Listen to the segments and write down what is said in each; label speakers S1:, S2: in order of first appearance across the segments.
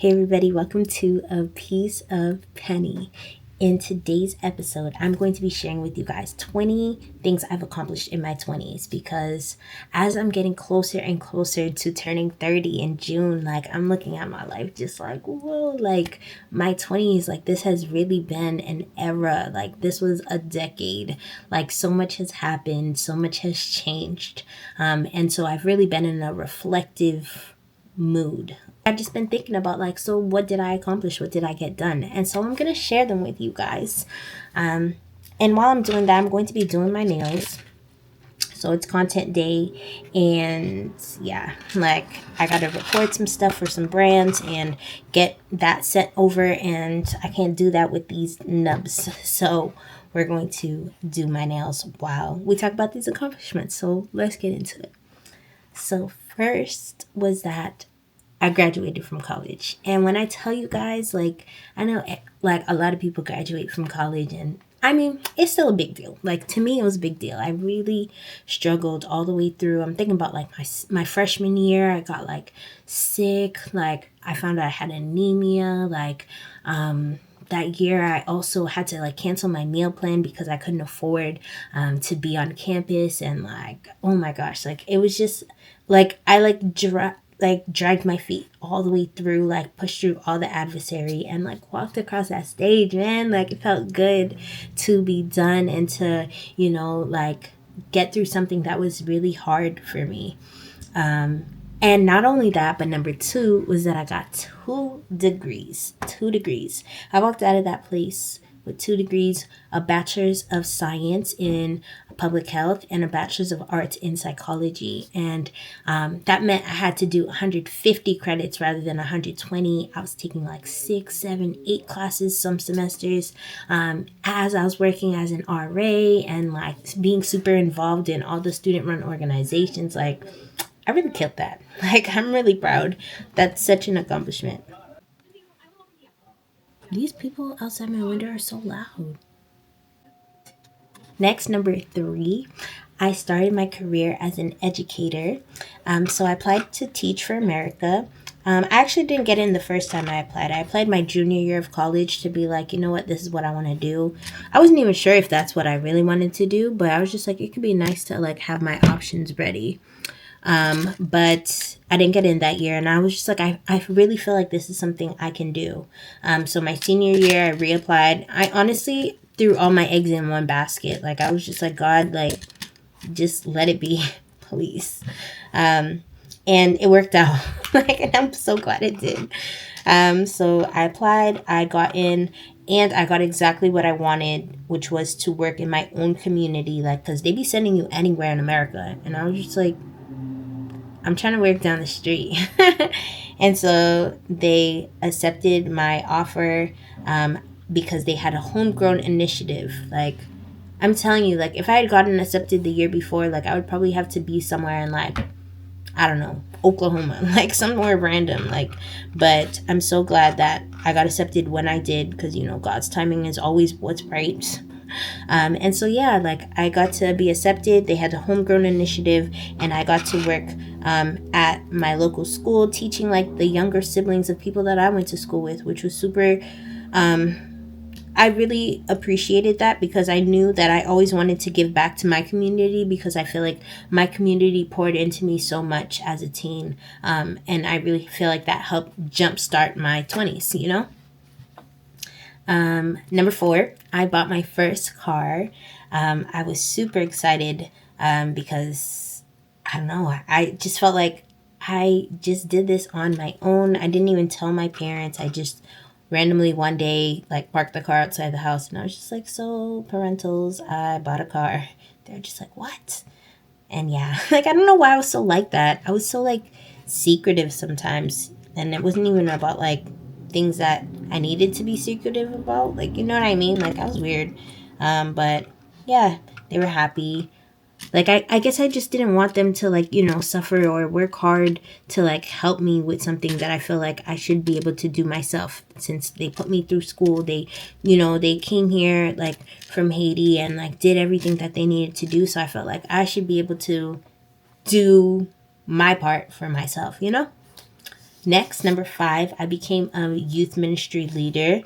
S1: Hey everybody, welcome to A Piece of Penny. In today's episode, I'm going to be sharing with you guys 20 things I've accomplished in my 20s because as I'm getting closer and closer to turning 30 in June, I'm looking at my life just like, whoa, my 20s, this has really been an era. This was a decade. So much has happened, so much has changed. And so I've really been in a reflective mood. I've just been thinking about so what did I accomplish? What did I get done? And so I'm gonna share them with you guys. And while I'm doing that, I'm going to be doing my nails. So it's content day, and yeah, I gotta record some stuff for some brands and get that sent over, and I can't do that with these nubs. So we're going to do my nails while we talk about these accomplishments. So let's get into it. So first was that I graduated from college. And when I tell you guys, I know a lot of people graduate from college, and I mean, it's still a big deal. To me, it was a big deal. I really struggled all the way through. I'm thinking about my freshman year. I got sick. I found out I had anemia. That year I also had to cancel my meal plan because I couldn't afford to be on campus. And oh my gosh, it was just I dragged my feet all the way through, pushed through all the adversary and walked across that stage, man. It felt good to be done and to, get through something that was really hard for me. And not only that, but number two was that I got 2 degrees. 2 degrees. I walked out of that place with 2 degrees, a bachelor's of science in public health and a bachelor's of arts in psychology. And that meant I had to do 150 credits rather than 120. I was taking 6, 7, 8 classes some semesters as I was working as an RA and being super involved in all the student run organizations. I really killed that. I'm really proud. That's such an accomplishment. These people outside my window are so loud. Next, number 3, I started my career as an educator. So I applied to Teach for America. I actually didn't get in the first time I applied. I applied my junior year of college to be you know what, this is what I want to do. I wasn't even sure if that's what I really wanted to do, but I was just it could be nice to have my options ready. But I didn't get in that year, and I was just I really feel like this is something I can do. So my senior year, I reapplied. I honestly threw all my eggs in one basket. I was just God, just let it be, please. And it worked out. And I'm so glad it did. So I applied, I got in, and I got exactly what I wanted, which was to work in my own community, because they be sending you anywhere in America. And I was just I'm trying to work down the street. And so they accepted my offer because they had a homegrown initiative. I'm telling you, if I had gotten accepted the year before, I would probably have to be somewhere in I don't know, Oklahoma, somewhere random. But I'm so glad that I got accepted when I did because, God's timing is always what's right. And so, yeah, I got to be accepted. They had a homegrown initiative, and I got to work at my local school teaching the younger siblings of people that I went to school with, which was super. I really appreciated that because I knew that I always wanted to give back to my community because I feel like my community poured into me so much as a teen. And I really feel like that helped jumpstart my 20s, Number 4, I bought my first car. I was super excited because, I don't know, I just felt like I just did this on my own. I didn't even tell my parents. I just randomly one day, parked the car outside the house, and I was just so parentals, I bought a car. They're just what? And yeah, I don't know why I was so like that. I was so secretive sometimes, and it wasn't even about things that I needed to be secretive about. You know what I mean? I was weird. But yeah, they were happy. I guess I just didn't want them to suffer or work hard to help me with something that I feel like I should be able to do myself since they put me through school. They came here from Haiti and did everything that they needed to do. So I felt like I should be able to do my part for myself. Next, number 5, I became a youth ministry leader.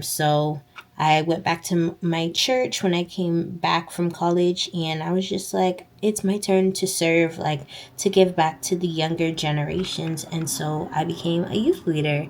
S1: So I went back to my church when I came back from college, and I was just like, it's my turn to serve, like to give back to the younger generations. And so I became a youth leader.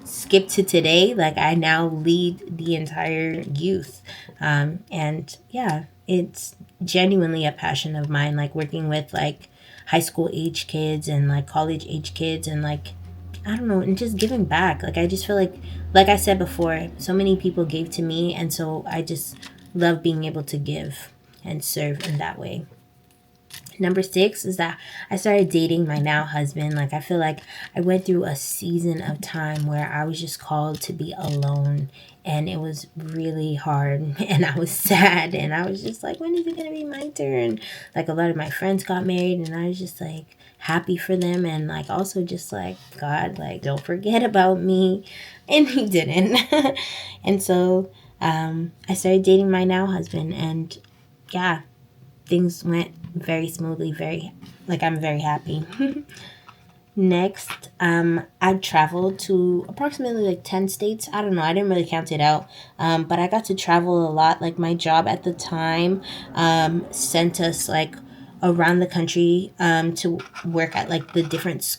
S1: Skip to today, like I now lead the entire youth. And yeah, it's genuinely a passion of mine, like working with like high school age kids and like college age kids, and like I don't know, and just giving back. Like I just feel like I said before, so many people gave to me, and so I just love being able to give and serve in that way. Number 6 is that I started dating my now husband. Like I feel like I went through a season of time where I was just called to be alone, and it was really hard and I was sad, and I was just like, when is it going to be my turn? Like a lot of my friends got married, and I was just like happy for them, and like also just like, God, like don't forget about me. And he didn't. And so I started dating my now husband, and yeah, things went very smoothly, very like I'm very happy. Next, I traveled to approximately like 10 states. I don't know, I didn't really count it out. But I got to travel a lot. Like my job at the time sent us like around the country to work at like the different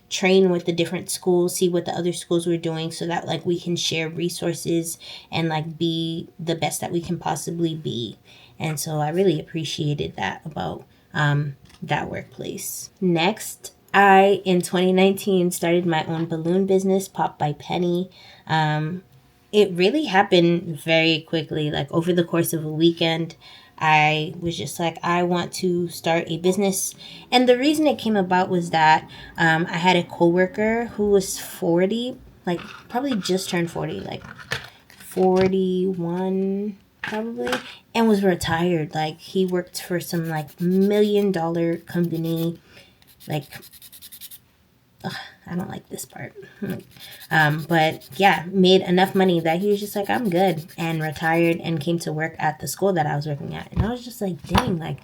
S1: train with the different schools, see what the other schools were doing, so that like we can share resources and like be the best that we can possibly be. And so I really appreciated that about that workplace. Next, I in 2019 started my own balloon business, Pop by Penny. It really happened very quickly, like over the course of a weekend. I was just like, I want to start a business. And the reason it came about was that I had a coworker who was 40, like probably just turned 40, like 41 probably, and was retired. Like he worked for some like $1 million company. Like, I don't like this part. But yeah, made enough money that he was just like, I'm good, and retired and came to work at the school that I was working at. And I was just like, dang, like,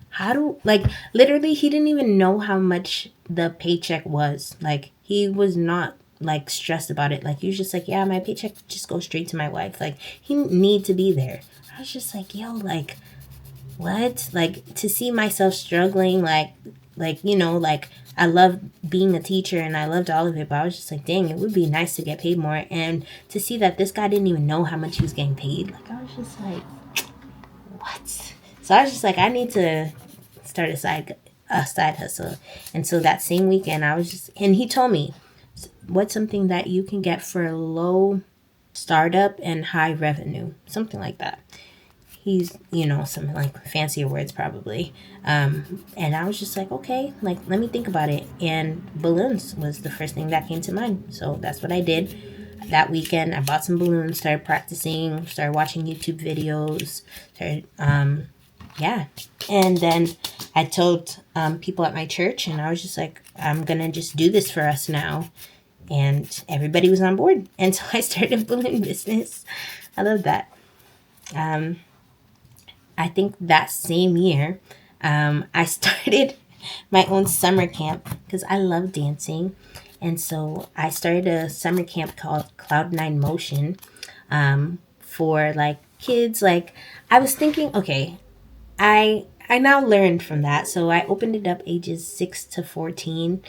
S1: how do, like, literally, he didn't even know how much the paycheck was. Like, he was not like stressed about it. Like, he was just like, yeah, my paycheck just goes straight to my wife. Like, he didn't need to be there. I was just like, yo, like, what? Like to see myself struggling, like you know, like I love being a teacher and I loved all of it, but I was just like, dang, it would be nice to get paid more. And to see that this guy didn't even know how much he was getting paid, like I was just like, what? So I was just like, I need to start a side hustle. And so that same weekend, I was just, and he told me, what's something that you can get for low startup and high revenue, something like that. He's, you know, some like fancier words probably. And I was just like, okay, like let me think about it. And balloons was the first thing that came to mind. So that's what I did. That weekend, I bought some balloons, started practicing, started watching YouTube videos, started, yeah. And then I told people at my church, and I was just like, I'm gonna just do this for us now. And everybody was on board. And so I started a balloon business. I love that. Um, I think that same year, I started my own summer camp because I love dancing. And so I started a summer camp called Cloud9 Motion for like kids. Like I was thinking, okay, I now learned from that. So I opened it up ages 6 to 14,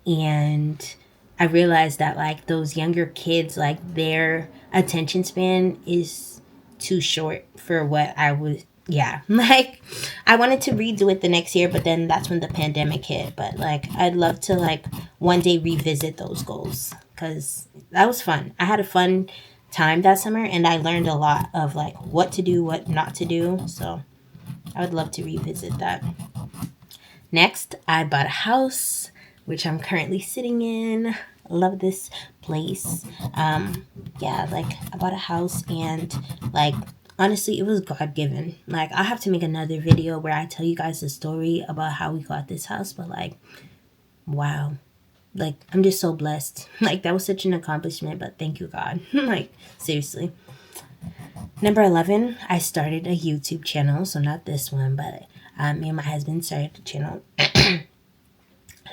S1: and I realized that like those younger kids, like their attention span is too short for what I was. Yeah, like I wanted to redo it the next year, but then that's when the pandemic hit. But like I'd love to like one day revisit those goals because that was fun. I had a fun time that summer, and I learned a lot of like what to do, what not to do. So I would love to revisit that. Next, I bought a house, which I'm currently sitting in. Love this place. Yeah, like I bought a house, and like honestly, it was God given. Like I have to make another video where I tell you guys the story about how we got this house, but like, wow. Like I'm just so blessed. Like that was such an accomplishment, but thank you God. Like seriously. Number 11, I started a YouTube channel. So not this one, but me and my husband started the channel,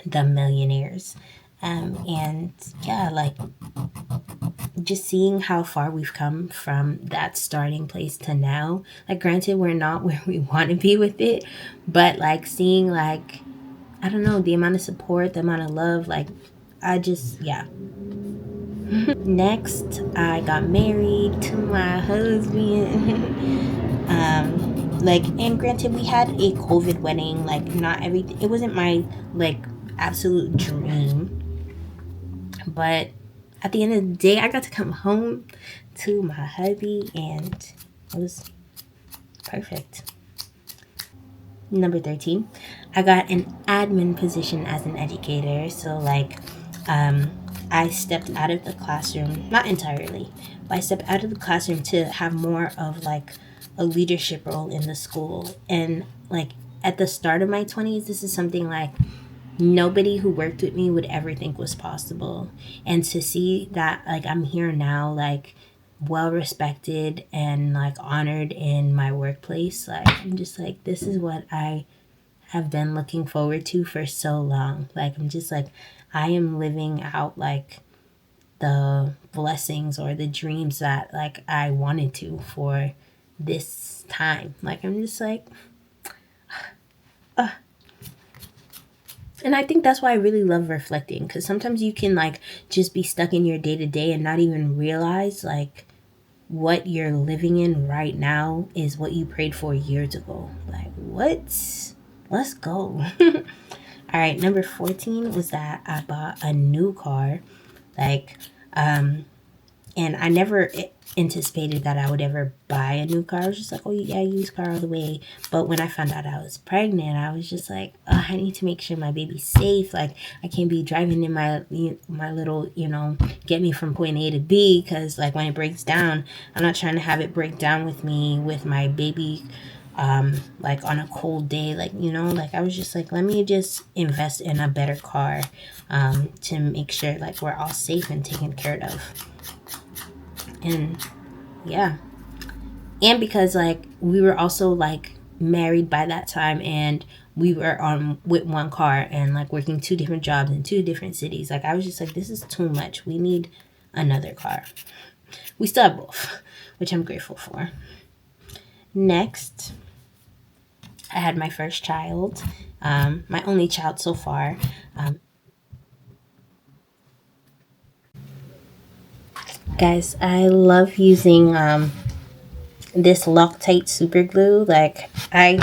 S1: The Millionaires. And yeah, like just seeing how far we've come from that starting place to now. Like, granted, we're not where we want to be with it, but like seeing, like, I don't know, the amount of support, the amount of love, like, I just, yeah. Next, I got married to my husband. Like, and granted, we had a COVID wedding. Like, not everything, it wasn't my, like, absolute dream. But at the end of the day, I got to come home to my hubby, and it was perfect. Number 13, I got an admin position as an educator. So, like, um, I stepped out of the classroom, not entirely, but I stepped out of the classroom to have more of like a leadership role in the school. And like at the start of my 20s, this is something like nobody who worked with me would ever think was possible. And to see that, like, I'm here now, like, well respected and like honored in my workplace, like, I'm just like, this is what I have been looking forward to for so long. Like, I'm just like, I am living out like the blessings or the dreams that like I wanted to for this time. Like, I'm just like, and I think that's why I really love reflecting, because sometimes you can like just be stuck in your day to day and not even realize like what you're living in right now is what you prayed for years ago. Like, what? Let's go. All right, number 14 was that I bought a new car. Like, and I never anticipated that I would ever buy a new car. I was just like, oh yeah, used car all the way. But when I found out I was pregnant, I was just like, oh, I need to make sure my baby's safe. Like, I can't be driving in my little, get me from point A to B, because like when it breaks down, I'm not trying to have it break down with me with my baby, like on a cold day, like, like I was just like, let me just invest in a better car, to make sure like we're all safe and taken care of. And yeah, and because like we were also like married by that time, and we were on with one car and like working two different jobs in two different cities, like I was just like, this is too much, we need another car. We still have both, which I'm grateful for. Next, I had my first child, my only child so far. Guys, I love using this Loctite super glue. Like, I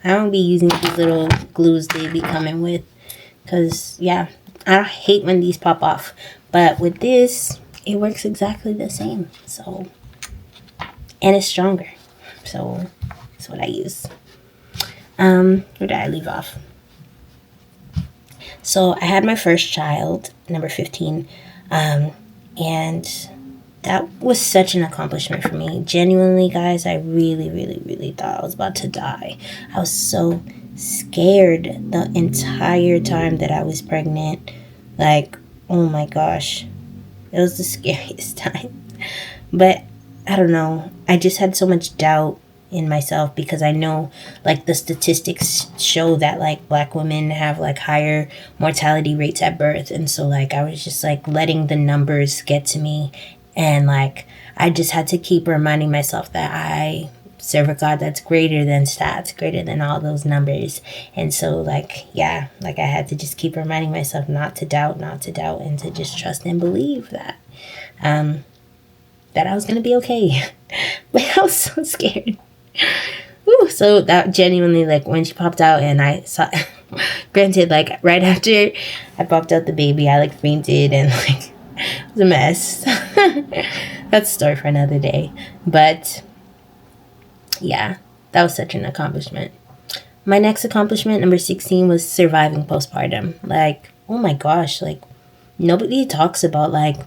S1: don't be using these little glues they be coming with, because yeah, I hate when these pop off. But with this, it works exactly the same. So, and it's stronger. So that's what I use. Where did I leave off? So I had my first child, number 15, and that was such an accomplishment for me. Genuinely, guys, I really, really, really thought I was about to die. I was so scared the entire time that I was pregnant. Like, oh my gosh, it was the scariest time. But I don't know. I just had so much doubt in myself, because I know like the statistics show that like black women have like higher mortality rates at birth. And so like I was just like letting the numbers get to me, and like I just had to keep reminding myself that I serve a God that's greater than stats, greater than all those numbers. And so like, yeah, like I had to just keep reminding myself not to doubt, and to just trust and believe that I was gonna be okay. But I was so scared. Ooh, so that genuinely, like when she popped out and I saw, granted, like right after I popped out the baby, I like fainted, and like it was a mess. That's a story for another day. But yeah, that was such an accomplishment. My next accomplishment, number 16, was surviving postpartum. Like, oh my gosh, like nobody talks about like,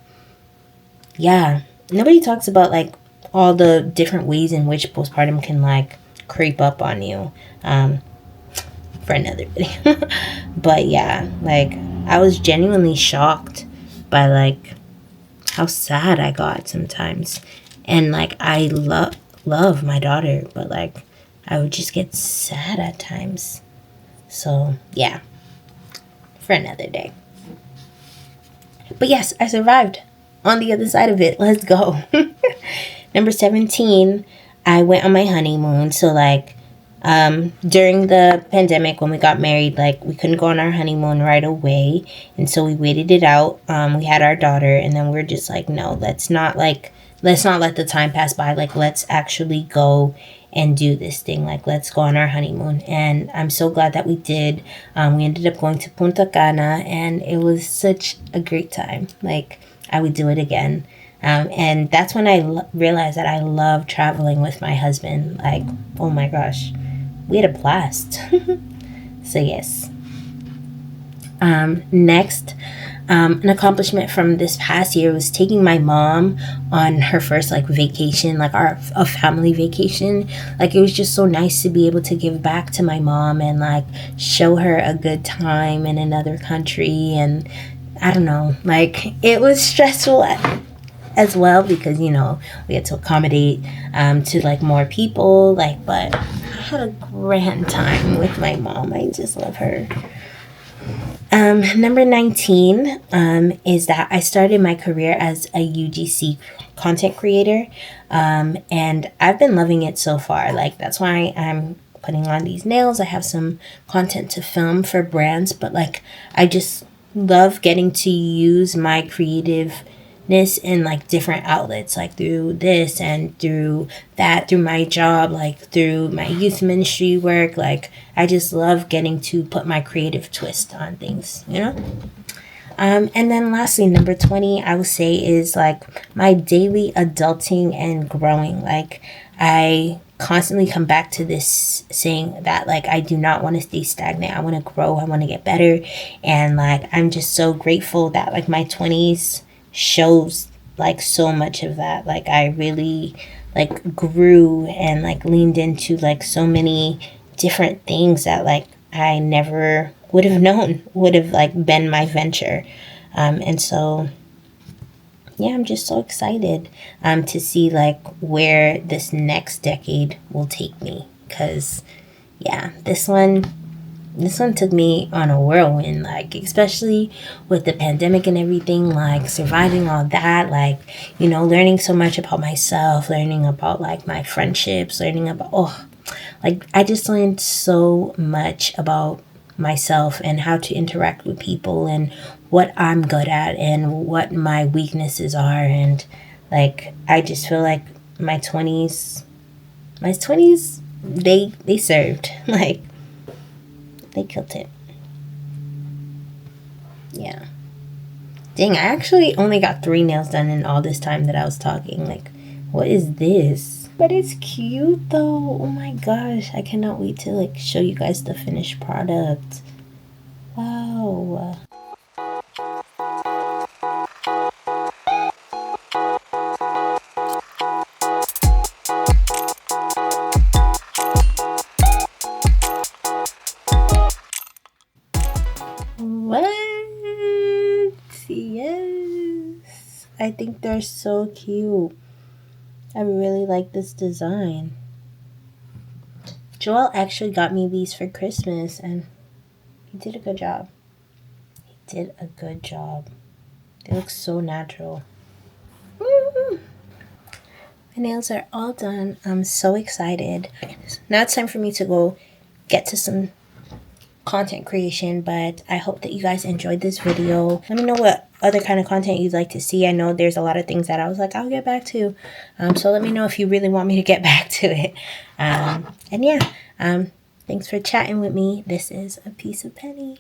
S1: yeah, nobody talks about like all the different ways in which postpartum can like creep up on you, for another video. But yeah, like I was genuinely shocked by like how sad I got sometimes. And like I love my daughter, but like I would just get sad at times. So yeah, for another day. But yes, I survived on the other side of it. Let's go. Number 17, I went on my honeymoon. So, like, during the pandemic when we got married, like, we couldn't go on our honeymoon right away. And so we waited it out. We had our daughter, and then we're just like, no, let's not let the time pass by. Like, let's actually go and do this thing. Like, let's go on our honeymoon. And I'm so glad that we did. We ended up going to Punta Cana, and it was such a great time. Like, I would do it again. And that's when I realized that I love traveling with my husband. Like, oh my gosh, we had a blast. So, yes. Next, an accomplishment from this past year was taking my mom on her first like vacation, like a family vacation. Like, it was just so nice to be able to give back to my mom and like show her a good time in another country. And I don't know, like, it was stressful as well because, you know, we had to accommodate to like more people, like, but I had a grand time with my mom. I just love her. Number 19 is that I started my career as a UGC content creator, and I've been loving it so far. Like, that's why I'm putting on these nails. I have some content to film for brands, but like, I just love getting to use my creativeness in like different outlets, like through this and through that, through my job, like through my youth ministry work. Like, I just love getting to put my creative twist on things, you know? And then lastly, number 20, I would say is like my daily adulting and growing. Like, I constantly come back to this saying that like I do not want to stay stagnant. I want to grow. I want to get better. And like, I'm just so grateful that like my 20s shows like so much of that. Like, I really like grew and like leaned into like so many different things that like I never would have known would have like been my venture. And so yeah, I'm just so excited to see like where this next decade will take me, because yeah, this one took me on a whirlwind, like, especially with the pandemic and everything, like surviving all that, like, you know, learning so much about myself, learning about like my friendships, learning about, like, I just learned so much about myself and how to interact with people and what I'm good at and what my weaknesses are. And like, I just feel like my 20s, they served. Like, they killed it. Yeah. Dang, I actually only got 3 nails done in all this time that I was talking. Like, what is this? But it's cute though. Oh my gosh. I cannot wait to like show you guys the finished product. Wow. What? Yes. I think they're so cute. I really like this design. Joel actually got me these for Christmas, and he did a good job. They look so natural. My nails are all done. I'm so excited. Now it's time for me to go get to some content creation, but I hope that you guys enjoyed this video. Let me know what other kind of content you'd like to see. I know there's a lot of things that I was like, I'll get back to. So let me know if you really want me to get back to it. And yeah, thanks for chatting with me. This is A Piece of Penny.